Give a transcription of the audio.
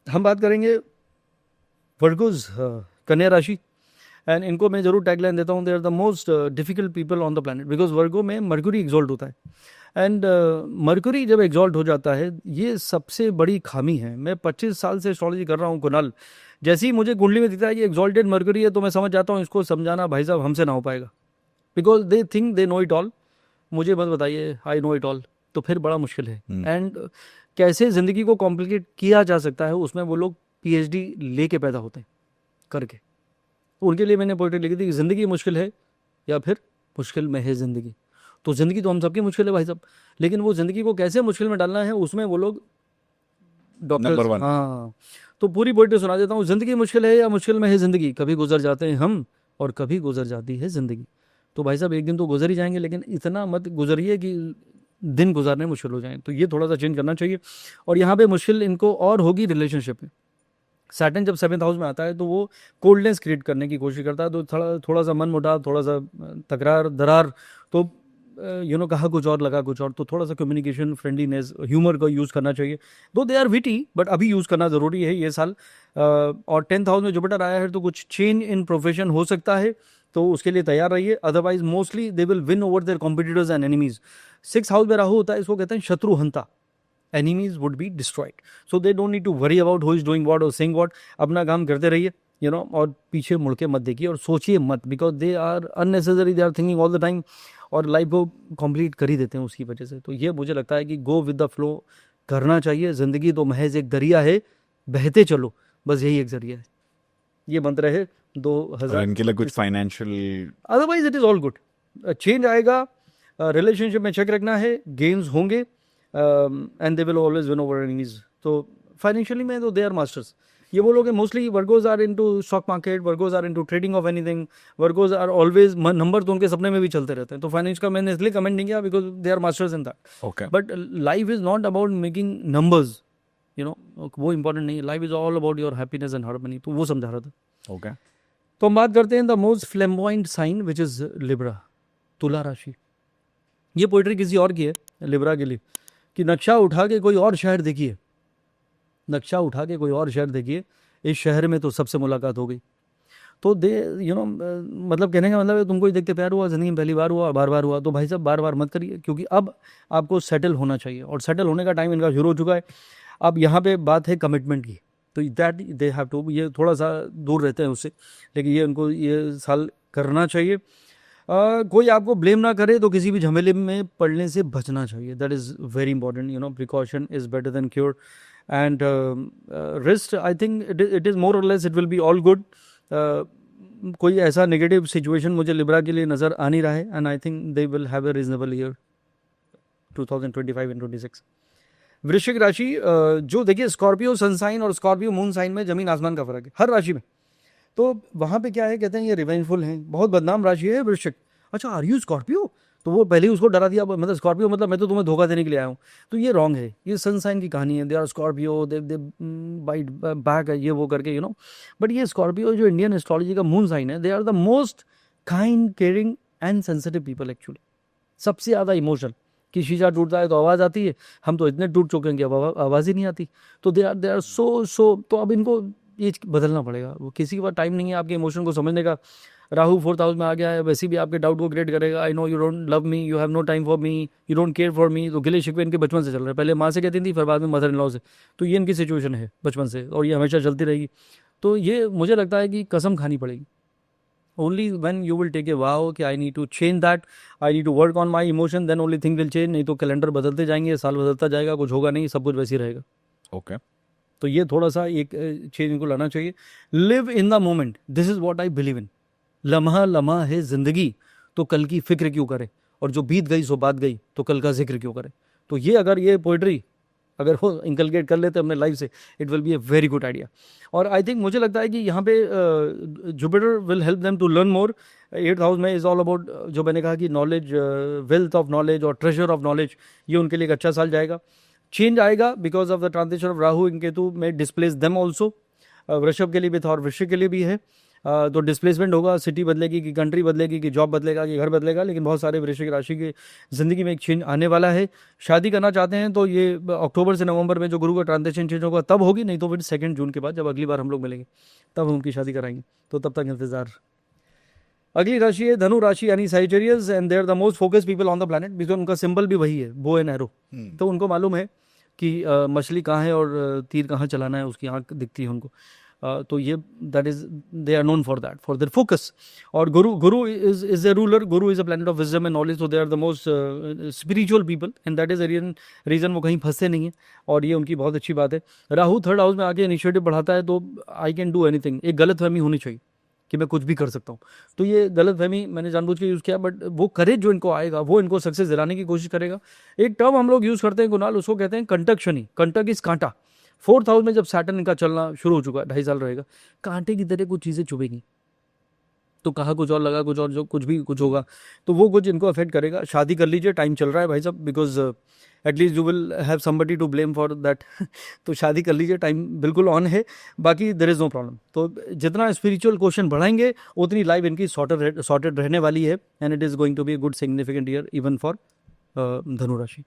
हम बात करेंगे वर्गोज, कन्या राशि। एंड इनको मैं जरूर टैगलाइन देता हूँ, they are the most difficult people on the planet, because Virgo में मर्क्यूरी एग्जॉल्ट होता है। एंड मर्क्यूरी जब एग्जॉल्ट हो जाता है, ये सबसे बड़ी खामी है। मैं 25 साल से एस्ट्रोलॉजी कर रहा हूँ कुणाल, जैसे ही मुझे कुंडली में दिखता है कि एग्जॉल्टेड मर्क्यूरी है, तो मैं समझ जाता हूँ इसको समझाना भाई साहब हमसे ना हो पाएगा, because they think they know it all. मुझे मत बताइए आई नो इट ऑल, तो फिर बड़ा मुश्किल है। एंड कैसे ज़िंदगी को कॉम्प्लिकेट किया जा सकता है, उसमें वो लोग पीएचडी लेके पैदा होते हैं करके। तो उनके लिए मैंने पोइट्री लिखी थी कि ज़िंदगी मुश्किल है या फिर मुश्किल में है ज़िंदगी। तो ज़िंदगी तो हम सबकी मुश्किल है भाई साहब, लेकिन वो ज़िंदगी को कैसे मुश्किल में डालना है, उसमें वो लोग डॉक्टर्स, नंबर वन। हाँ। तो पूरी पोइट्री सुना देता हूँ। ज़िंदगी मुश्किल है या मुश्किल में है ज़िंदगी, कभी गुजर जाते हैं हम और कभी गुजर जाती है ज़िंदगी। तो भाई साहब एक दिन तो गुजर ही जाएंगे, लेकिन इतना मत गुजरिए कि दिन गुजारने मुश्किल हो जाए। तो ये थोड़ा सा चेंज करना चाहिए। और यहाँ पे मुश्किल इनको और होगी रिलेशनशिप में। सैटर्न जब 7th हाउस में आता है, तो वो कोल्डनेस क्रिएट करने की कोशिश करता है। तो थोड़ा थोड़ा सा मन मुटाव, थोड़ा सा तकरार दरार, तो कहा कुछ और लगा कुछ और। तो थोड़ा सा कम्युनिकेशन, फ्रेंडलीनेस, ह्यूमर का यूज़ करना चाहिए। दो दे आर विटी, बट अभी यूज़ करना ज़रूरी है ये साल। और 10th हाउस में जुपिटर आया है, तो कुछ चेंज इन प्रोफेशन हो सकता है, तो उसके लिए तैयार रहिए। Otherwise mostly they will win over their competitors and enemies. 6th house में राहु होता है, इसको कहते हैं शत्रुहंता। enemies would be destroyed, so they don't need to worry about who is doing what or saying what. अपना काम करते रहिए, और पीछे मुड़ के मत देखिए और सोचिए मत, because they are unnecessary, they are thinking all the time, और लाइफ को कंप्लीट कर ही देते हैं उसकी वजह से। तो ये मुझे लगता है कि गो विद द फ्लो करना चाहिए। जिंदगी तो महज एक दरिया है, बहते चलो, बस यही एक जरिया है। ये मंत्र है और 2000। इनके लिए कुछ financial, otherwise it is all good. Change आएगा, रिलेशनशिप में चेक रखना है, गेम्स होंगे, and they will always win over enemies. तो फाइनेंशियली में तो दे आर मास्टर्स। ये वो लोग हैं, mostly Virgos are into stock market, Virgos are into trading of anything, Virgos are always, number तो उनके सपने में भी चलते रहते हैं। तो फाइनेंस का मैंने इसलिए कमेंट नहीं किया, because they are masters in that. Okay. But life is not about making numbers, वो इंपॉर्टेंट नहीं है। Life is all about your happiness and harmony. तो वो समझा रहा था। ओके। तो हम बात करते हैं the most flamboyant sign which is Libra, तुला राशि। ये पोइट्री किसी और की है, लिब्रा के लिए, कि नक्शा उठा के कोई और शहर देखिए, नक्शा उठा के कोई और शहर देखिए, इस शहर में तो सबसे मुलाकात हो गई। तो दे मतलब कहने का मतलब है, तुमको ही देखते प्यार हुआ, ज़िंदगी में पहली बार हुआ, बार बार हुआ। तो भाई साहब बार बार मत करिए, क्योंकि अब आपको सेटल होना चाहिए, और सेटल होने का टाइम इनका शुरू हो चुका है। अब यहाँ पे बात है कमिटमेंट की, तो दैट दे हैव टू, ये थोड़ा सा दूर रहते हैं उससे, लेकिन ये उनको ये साल करना चाहिए। कोई आपको ब्लेम ना करे, तो किसी भी झमेले में पड़ने से बचना चाहिए। That is very important, precaution is better than cure. And rest, I think it is more और less, it will be all good. कोई ऐसा नेगेटिव सिचुएशन मुझे लिब्रा के लिए नज़र आ नहीं रहा है, and I think they will have a reasonable year 2025 and 26। वृश्चिक राशि, जो देखिए स्कॉर्पियो सन साइन और स्कॉर्पियो मून साइन में ज़मीन आसमान का फर्क है, हर राशि में। तो वहाँ पे क्या है, कहते हैं ये रिवेंजफुल हैं, बहुत बदनाम राशि है वृश्चिक। अच्छा, आर यू स्कॉर्पियो? तो वो पहले ही उसको डरा दिया, मतलब स्कॉर्पियो मतलब मैं तो तुम्हें धोखा देने के लिए आया हूँ। तो ये रॉन्ग है, ये सनसाइन की कहानी है। They are Scorpio, they bite back है, ये वो करके बट ये स्कॉर्पियो जो इंडियन एस्ट्रोलॉजी का मून साइन है, they are the most kind, caring and sensitive people actually. सबसे ज़्यादा इमोशनल। कि शीशा टूटता है तो आवाज़ आती है, हम तो इतने टूट चुके हैं कि अब आवाज़ ही नहीं आती। तो दे आर सो तो अब इनको ये बदलना पड़ेगा। वो किसी के पास टाइम नहीं है आपके इमोशन को समझने का। राहु 4th हाउस में आ गया है, वैसे भी आपके डाउट को क्रिएट करेगा। I know you don't love me, you have no time for me, you don't care for me. तो गिले शिकवे इनके बचपन से चल रहे हैं, पहले माँ से कहती थी, फिर बाद में मदर इन लॉ से। तो ये इनकी सिचुएशन है बचपन से, और ये हमेशा चलती रहेगी। तो ये मुझे लगता है कि कसम खानी पड़ेगी। Only when you will take a vow कि I need to change that, I need to work on my emotion, then only thing will change. नहीं तो कैलेंडर बदलते जाएंगे, साल बदलता जाएगा, कुछ होगा नहीं, सब कुछ वैसे ही रहेगा। ओके। तो ये थोड़ा सा एक चेंज इनको लाना चाहिए। Live in the moment, this is what I believe in. लम्हा लम्हा है जिंदगी, तो कल की फिक्र क्यों करें, और जो बीत गई सो बात गई, तो कल का जिक्र क्यों करें। तो ये अगर ये पोइट्री अगर वो इंकलकेट कर लेते अपने लाइफ से, it will be a very good idea. और आई थिंक मुझे लगता है कि यहाँ पे Jupiter will help them to learn more. 8th house में इज ऑल अबाउट, जो मैंने कहा कि नॉलेज, वेल्थ ऑफ नॉलेज और ट्रेजर ऑफ नॉलेज, ये उनके लिए एक अच्छा साल जाएगा। चेंज आएगा because of the transition of Rahu in Ketu में डिस्प्लेस देम ऑल्सो। वृषभ के लिए भी था और वृश्चिक के लिए भी है। तो डिस्प्लेसमेंट होगा, सिटी बदलेगी कि कंट्री बदलेगी कि जॉब बदलेगा कि घर बदलेगा, लेकिन बहुत सारे वृश्चिक राशि की ज़िंदगी में एक चेंज आने वाला है। शादी करना चाहते हैं तो ये अक्टूबर से नवंबर में जो गुरु का ट्रांजिशन चेंज होगा तब होगी, नहीं तो फिर 2 जून के बाद जब अगली बार हम लोग मिलेंगे तब हम उनकी शादी कराएंगे, तो तब तक इंतज़ार। अगली राशि है धनु राशि यानी Sagittarius, and they are the most focus people on the planet, because उनका सिंबल भी वही है, बो एंड एरो। तो उनको मालूम है कि मछली कहाँ है और तीर कहाँ चलाना है, उसकी आंख दिखती है उनको। तो ये that is they are known for that, for their focus. और Guru is a ruler, Guru is a planet of wisdom and knowledge, so they are the most spiritual people and that is the reason वो कहीं फंसते नहीं है, और ये उनकी बहुत अच्छी बात है। राहु थर्ड हाउस में आके इनिशिएटिव बढ़ाता है, तो आई कैन डू एनीथिंग, एक गलतफहमी होनी चाहिए कि मैं कुछ भी कर सकता हूँ, तो ये गलतफहमी मैंने जानबूझ के यूज़ किया, बट वो करेज जो इनको आएगा वो इनको सक्सेस दिलाने की कोशिश करेगा। एक टर्म हम लोग यूज़ करते हैं कुणाल, उसको कहते हैं कंटक शनि, कंटक इस कांटा। 4th हाउस में जब सैटर्न इनका चलना शुरू हो चुका है, 2.5 साल रहेगा, कांटे की तरह कुछ चीज़ें चुभेंगी, तो कहा कुछ और लगा कुछ और, जो कुछ भी कुछ होगा तो वो कुछ इनको अफेक्ट करेगा। शादी कर लीजिए, टाइम चल रहा है भाई साहब, because at least you will have somebody to blame for that. तो शादी कर लीजिए, टाइम बिल्कुल ऑन है, बाकी देयर इज़ नो प्रॉब्लम। तो जितना स्पिरिचुअल क्वेश्चन बढ़ाएंगे उतनी लाइफ इनकी सॉर्टेड रहने वाली है, and it is going to be a good significant year even for धनु राशि।